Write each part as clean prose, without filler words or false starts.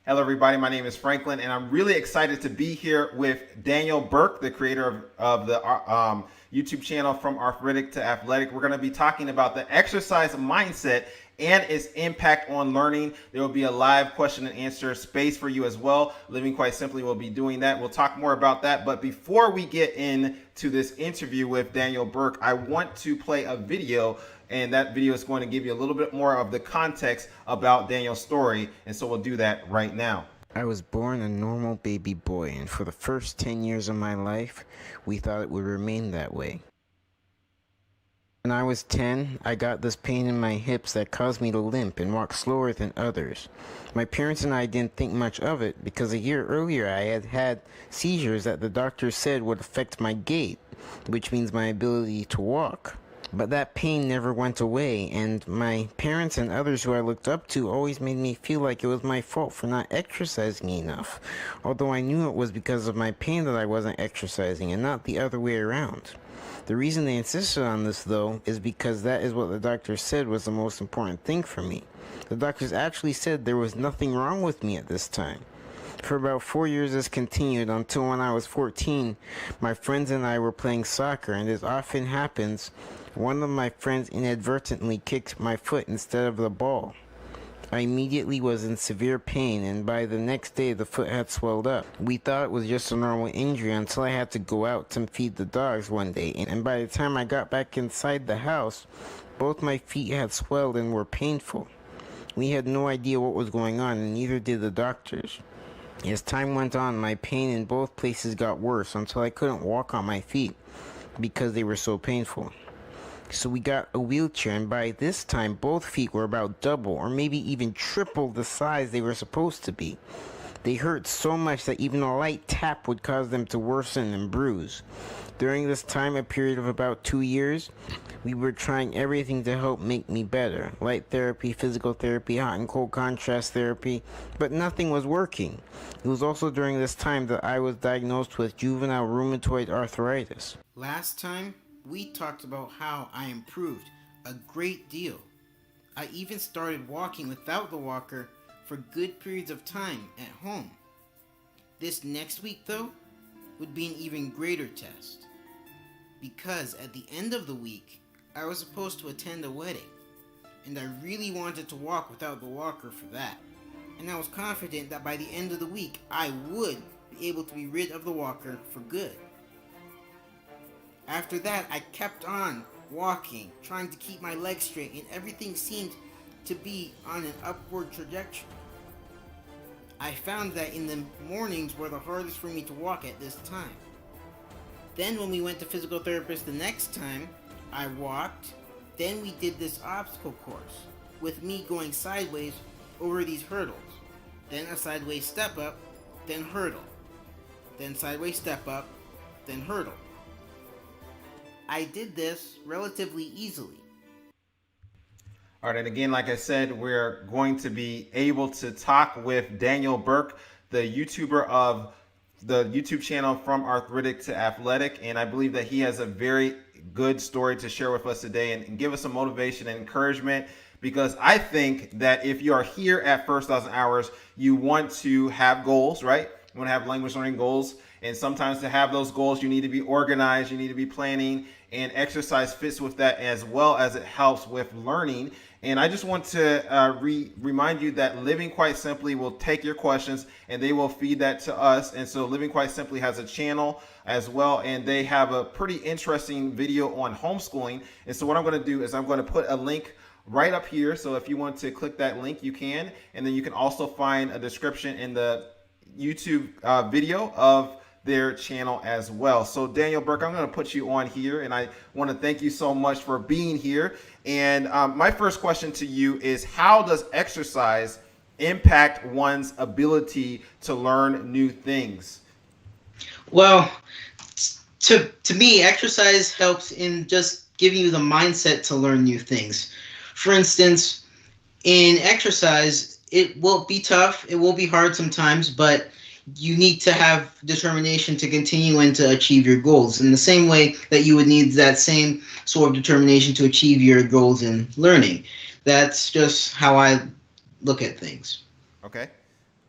Hello, everybody. My name is Franklin, and I'm really excited to be here with Daniel Burke, the creator of the YouTube channel From Arthritic to Athletic. We're going to be talking about the exercise mindset and its impact on learning. There will be a live question and answer space for you as well. Living Quite Simply will be doing that. We'll talk more about that. But before we get into this interview with Daniel Burke, I want to play a video, and that video is going to give you a little bit more of the context about Daniel's story. And so we'll do that right now. I was born a normal baby boy, and for the first 10 years of my life, we thought it would remain that way. When I was 10, I got this pain in my hips that caused me to limp and walk slower than others. My parents and I didn't think much of it because a year earlier I had had seizures that the doctor said would affect my gait, which means my ability to walk. But that pain never went away, and my parents and others who I looked up to always made me feel like it was my fault for not exercising enough, although I knew it was because of my pain that I wasn't exercising and not the other way around. The reason they insisted on this, though, is because that is what the doctor said was the most important thing for me. The doctors actually said there was nothing wrong with me at this time. For about 4 years this continued until when I was 14, my friends and I were playing soccer, and as often happens, one of my friends inadvertently kicked my foot instead of the ball. I immediately was in severe pain, and by the next day the foot had swelled up. We thought it was just a normal injury until I had to go out to feed the dogs one day, and by the time I got back inside the house, both my feet had swelled and were painful. We had no idea what was going on, and neither did the doctors. As time went on, my pain in both places got worse until I couldn't walk on my feet because they were so painful. So we got a wheelchair, and by this time both feet were about double or maybe even triple the size they were supposed to be. They hurt so much that even a light tap would cause them to worsen and bruise. During this time, a period of about 2 years, we were trying everything to help make me better. Light therapy, physical therapy, hot and cold contrast therapy, but nothing was working. It was also during this time that I was diagnosed with juvenile rheumatoid arthritis. Last time, we talked about how I improved a great deal. I even started walking without the walker for good periods of time at home. This next week, though, would be an even greater test, because at the end of the week, I was supposed to attend a wedding, and I really wanted to walk without the walker for that. And I was confident that by the end of the week, I would be able to be rid of the walker for good. After that, I kept on walking, trying to keep my legs straight, and everything seemed to be on an upward trajectory. I found that in the mornings were the hardest for me to walk at this time. Then when we went to physical therapist the next time, I walked. Then we did this obstacle course with me going sideways over these hurdles. Then a sideways step up, then hurdle. Then sideways step up, then hurdle. I did this relatively easily. All right, and again, like I said, we're going to be able to talk with Daniel Burke, the YouTuber of the YouTube channel From Arthritic to Athletic, and I believe that he has a very good story to share with us today and give us some motivation and encouragement, because I think that if you are here at First 1,000 Hours, you want to have goals, right? You want to have language learning goals, and sometimes to have those goals, you need to be organized, you need to be planning, and exercise fits with that as well as it helps with learning. And I just want to remind you that Living Quite Simply will take your questions and they will feed that to us. And so Living Quite Simply has a channel as well, and they have a pretty interesting video on homeschooling. And so what I'm going to do is I'm going to put a link right up here. So if you want to click that link, you can. And then you can also find a description in the YouTube video of their channel as well. So Daniel Burke, I'm going to put you on here, and I want to thank you so much for being here. And my first question to you is, how does exercise impact one's ability to learn new things? Well, to me, exercise helps in just giving you the mindset to learn new things. For instance, in exercise, it will be tough, it will be hard sometimes, but you need to have determination to continue and to achieve your goals in the same way that you would need that same sort of determination to achieve your goals in learning. That's just how I look at things. Okay.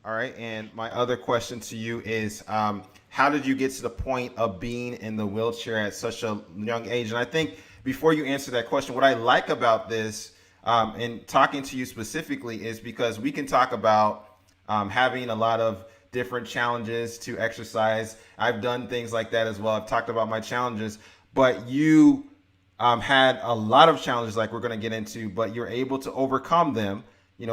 All right. And my other question to you is, how did you get to the point of being in the wheelchair at such a young age? And I think before you answer that question, what I like about this, and talking to you specifically, is because we can talk about having a lot of different challenges to exercise. I've done things like that as well. I've talked about my challenges, but you had a lot of challenges like we're going to get into, but you're able to overcome them,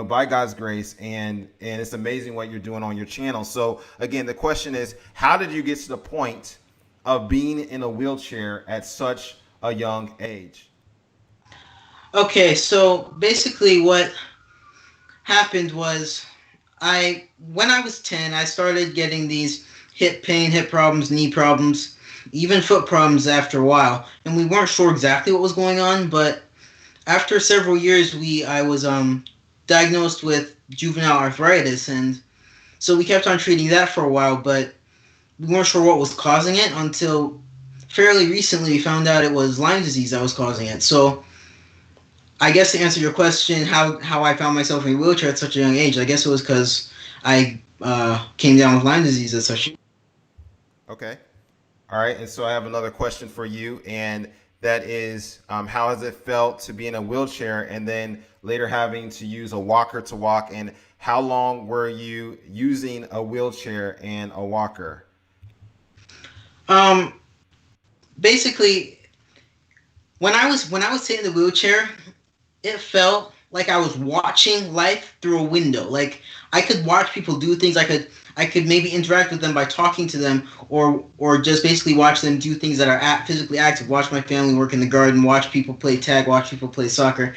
by God's grace, and it's amazing what you're doing on your channel. So again, the question is, how did you get to the point of being in a wheelchair at such a young age? Okay, so basically what happened was when I was 10, I started getting these hip pain, hip problems, knee problems, even foot problems after a while. And we weren't sure exactly what was going on, but after several years, I was diagnosed with juvenile arthritis, and so we kept on treating that for a while, but we weren't sure what was causing it until fairly recently we found out it was Lyme disease that was causing it. So I guess to answer your question, how I found myself in a wheelchair at such a young age, I guess it was because I came down with Lyme disease at such. Okay. All right. And so I have another question for you, and that is, how has it felt to be in a wheelchair and then later having to use a walker to walk? And how long were you using a wheelchair and a walker? Basically, when I was sitting in the wheelchair, it felt like I was watching life through a window. Like I could watch people do things. I could maybe interact with them by talking to them, or just basically watch them do things that are physically active. Watch my family work in the garden. Watch people play tag. Watch people play soccer.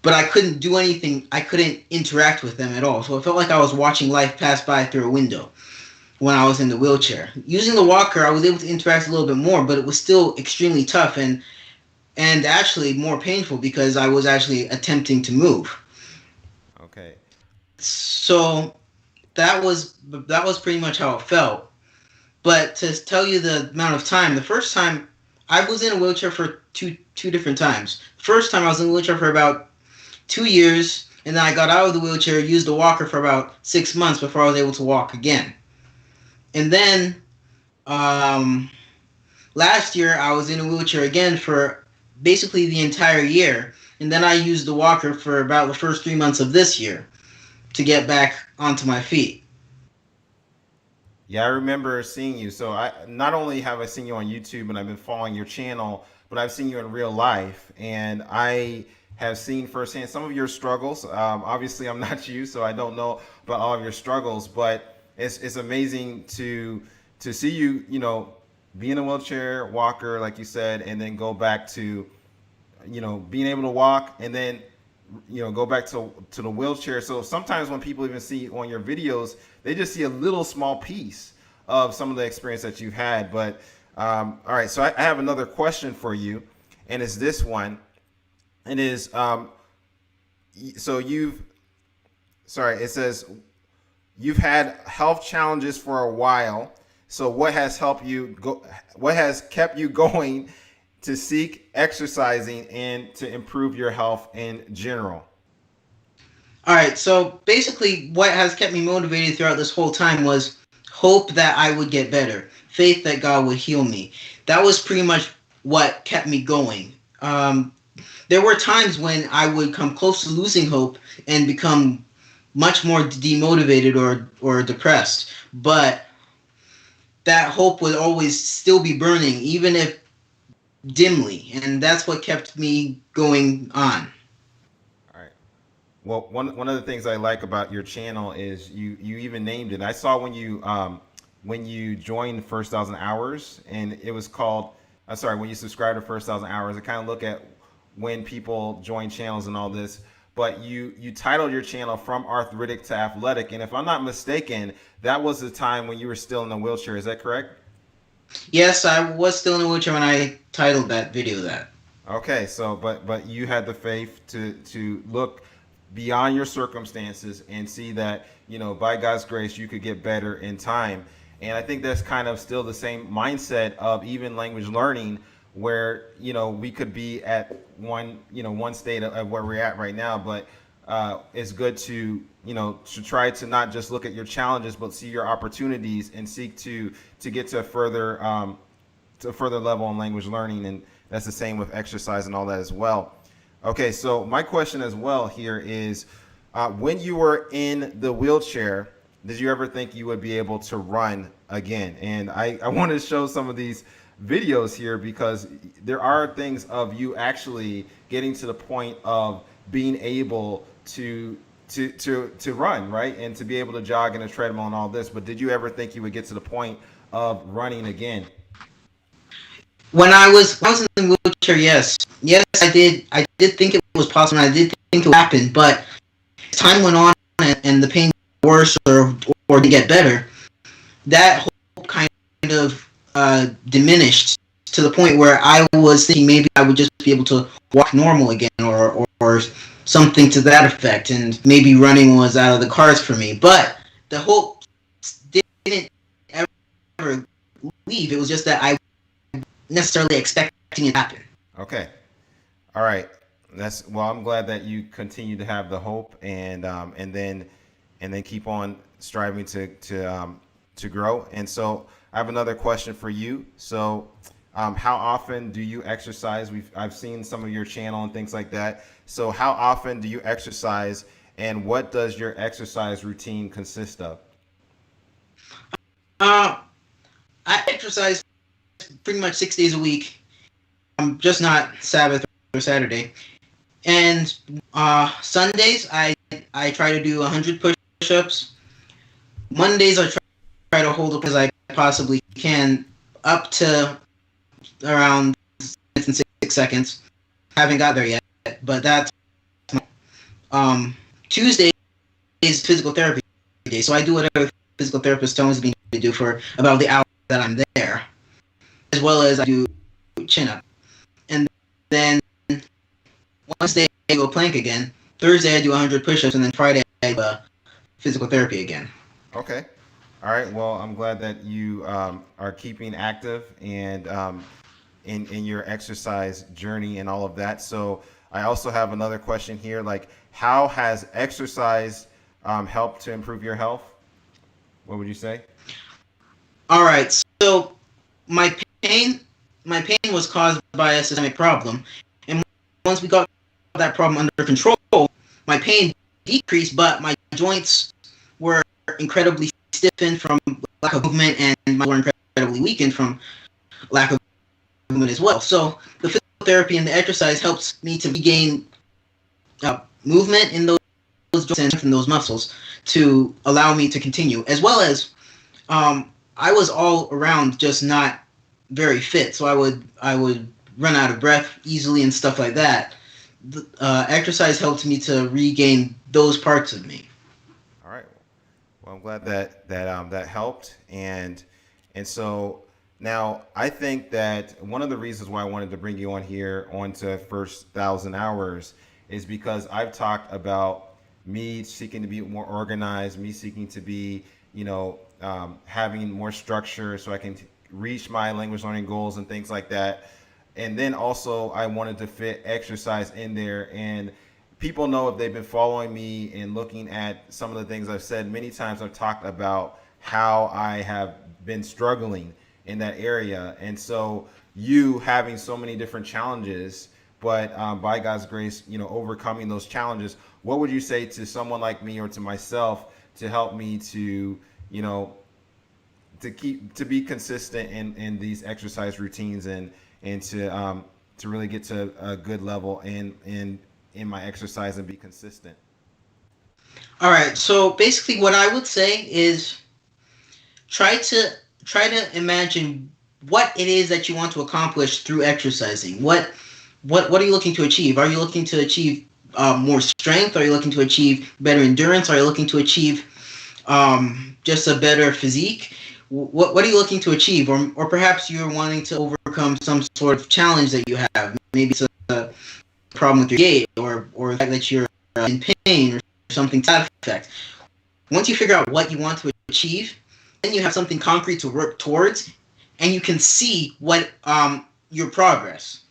But I couldn't do anything. I couldn't interact with them at all. So it felt like I was watching life pass by through a window when I was in the wheelchair. Using the walker, I was able to interact a little bit more, but it was still extremely tough and actually more painful because I was actually attempting to move. Okay. So that was pretty much how it felt. But to tell you the amount of time, the first time I was in a wheelchair for two different times. The first time I was in a wheelchair for about 2 years, and then I got out of the wheelchair, used a walker for about 6 months before I was able to walk again. And then last year I was in a wheelchair again for basically the entire year, and then I used the walker for about the first 3 months of this year to get back onto my feet. Yeah, I remember seeing you. So I not only have I seen you on YouTube and I've been following your channel, but I've seen you in real life, and I have seen firsthand some of your struggles. Obviously, I'm not you, so I don't know about all of your struggles, but it's amazing to see you, be in a wheelchair, walker, like you said, and then go back to, being able to walk, and then go back to the wheelchair. So sometimes when people even see on your videos, they just see a little small piece of some of the experience that you've had. But all right, so I have another question for you, and it's this one. It is so it says you've had health challenges for a while. So what has kept you going to seek exercising and to improve your health in general? All right, so basically what has kept me motivated throughout this whole time was hope that I would get better, faith that God would heal me. That was pretty much what kept me going. There were times when I would come close to losing hope and become much more demotivated or depressed, but that hope would always still be burning, even if dimly, and that's what kept me going on. All right. Well, one of the things I like about your channel is you even named it. I saw when you joined First 1,000 Hours, and it was called. I'm sorry, when you subscribe to First 1,000 Hours, I kind of look at when people join channels and all this. But you titled your channel From Arthritic to Athletic, and if I'm not mistaken, that was the time when you were still in a wheelchair. Is that correct? Yes, I was still in a wheelchair when I titled that video that. Okay, so but you had the faith to look beyond your circumstances and see that, by God's grace you could get better in time. And I think that's kind of still the same mindset of even language learning, where we could be at one state of where we're at right now, but it's good to to try to not just look at your challenges, but see your opportunities and seek to get to a further level in language learning, and that's the same with exercise and all that as well. Okay, so my question as well here is, when you were in the wheelchair, did you ever think you would be able to run again? And I want to show some of these videos here because there are things of you actually getting to the point of being able to run, right? And to be able to jog in a treadmill and all this. But did you ever think you would get to the point of running again? When I was in the wheelchair, yes, I did think it was possible. And I did think it would happen, but as time went on and the pain got worse or didn't get better, that hope kind of diminished to the point where I was thinking maybe I would just be able to walk normal again, or something to that effect, and maybe running was out of the cards for me. But the hope didn't ever leave. It was just that I necessarily expecting it to happen. Okay. All right. That's well. I'm glad that you continue to have the hope, and then keep on striving to grow. And so I have another question for you. So, how often do you exercise? I've seen some of your channel and things like that. So, how often do you exercise, and what does your exercise routine consist of? Uh, I exercise pretty much 6 days a week. Just not Sabbath or Saturday. And Sundays, I try to do 100 push-ups. Mondays, I try to hold up as I possibly can, up to around 6 seconds. Haven't got there yet, but that's Tuesday is physical therapy day, so I do whatever the physical therapist tells me to do for about the hour that I'm there, as well as I do chin-up. And then Wednesday I go plank again. Thursday I do 100 push-ups, and then Friday I do physical therapy again. Okay. All right. Well, I'm glad that you are keeping active and in your exercise journey and all of that. So I also have another question here. Like, how has exercise helped to improve your health? What would you say? All right. So my pain was caused by a systemic problem, and once we got that problem under control, my pain decreased, but my joints were incredibly stiffened from lack of movement, and were incredibly weakened from lack of movement as well. So the physical therapy and the exercise helps me to regain movement in those joints and strengthen those muscles to allow me to continue, as well as I was all around just not very fit, so I would run out of breath easily and stuff like that. Exercise helped me to regain those parts of me. All right. Well, I'm glad that helped, and so now I think that one of the reasons why I wanted to bring you on here onto First 1,000 Hours is because I've talked about me seeking to be more organized, me seeking to be, having more structure so I can reach my language learning goals and things like that. And then also I wanted to fit exercise in there. And people know, if they've been following me and looking at some of the things I've said, many times I've talked about how I have been struggling in that area. And so you having so many different challenges, but by God's grace, overcoming those challenges, what would you say to someone like me or to myself to help me to, to be consistent in these exercise routines and to really get to a good level in my exercise and be consistent? All right. So basically, what I would say is try to imagine what it is that you want to accomplish through exercising. What are you looking to achieve? Are you looking to achieve more strength? Are you looking to achieve better endurance? Are you looking to achieve just a better physique? What are you looking to achieve? Or perhaps you're wanting to overcome some sort of challenge that you have. Maybe it's a problem with your gait, or the fact that you're in pain, or something to that effect. Once you figure out what you want to achieve, then you have something concrete to work towards, and you can see what your progress.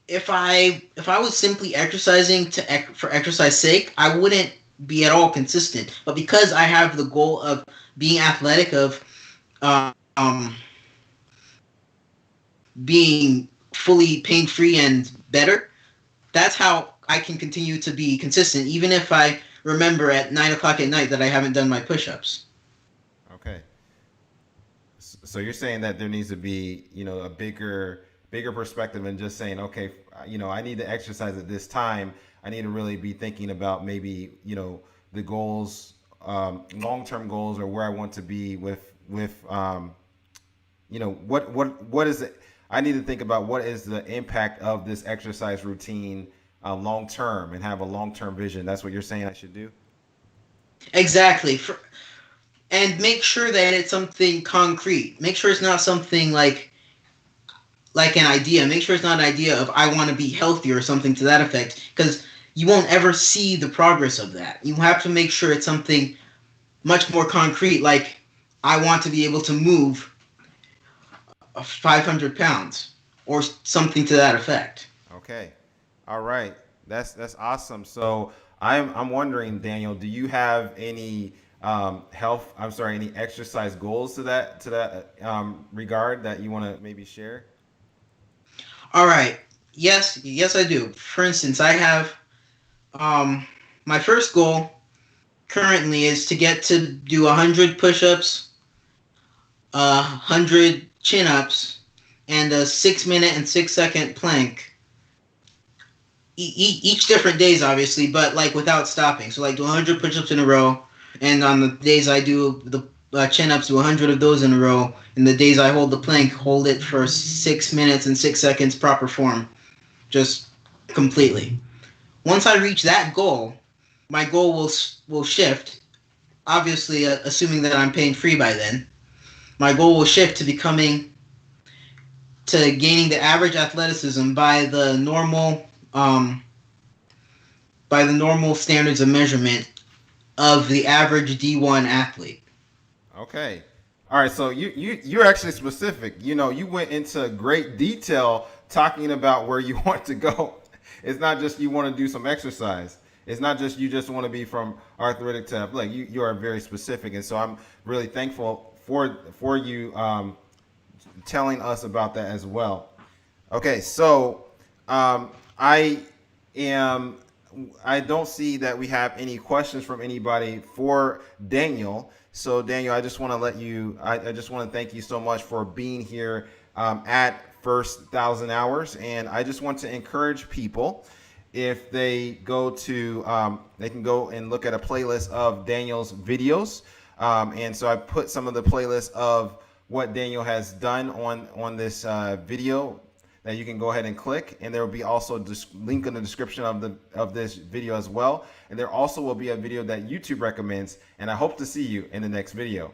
if I was simply exercising for exercise sake, I wouldn't be at all consistent. But because I have the goal of being athletic, of um, being fully pain free and better, that's how I can continue to be consistent, even if I remember at 9 o'clock at night that I haven't done my push-ups. Okay. So you're saying that there needs to be, a bigger perspective than just saying, okay, I need to exercise at this time. I need to really be thinking about maybe, the goals, long-term goals, or where I want to be what is it? I need to think about what is the impact of this exercise routine long term, and have a long term vision. That's what you're saying I should do. Exactly. And make sure that it's something concrete. Make sure it's not something like an idea. Make sure it's not an idea of I want to be healthy or something to that effect, because you won't ever see the progress of that. You have to make sure it's something much more concrete, like I want to be able to move 500 pounds or something to that effect. Okay. All right. That's awesome. So I'm wondering, Daniel, do you have any any exercise goals to that regard that you want to maybe share? All right. Yes, I do. For instance, I have my first goal currently is to get to do 100 push-ups, 100 chin-ups, and a 6 minute and 6 second plank. Each different days, obviously, but like without stopping. So like do 100 push-ups in a row, and on the days I do the chin-ups, do 100 of those in a row. And the days I hold the plank, hold it for 6 minutes and 6 seconds, proper form, just completely. Once I reach that goal, my goal will shift. Obviously, assuming that I'm pain free by then, my goal will shift to gaining the average athleticism by the normal standards of measurement of the average D1 athlete. Okay. All right. So you're actually specific. You went into great detail talking about where you want to go. It's not just you want to do some exercise. It's not just you just want to be from arthritic to athletic. You are very specific, and so I'm really thankful for you telling us about that as well. Okay. So I am. I don't see that we have any questions from anybody for Daniel. So Daniel, I just want to I just want to thank you so much for being here at First 1,000 Hours. And I just want to encourage people, if they they can go and look at a playlist of Daniel's videos. And so I put some of the playlists of what Daniel has done on this video that you can go ahead and click, and there will be also link in the description of this video as well. And there also will be a video that YouTube recommends, and I hope to see you in the next video.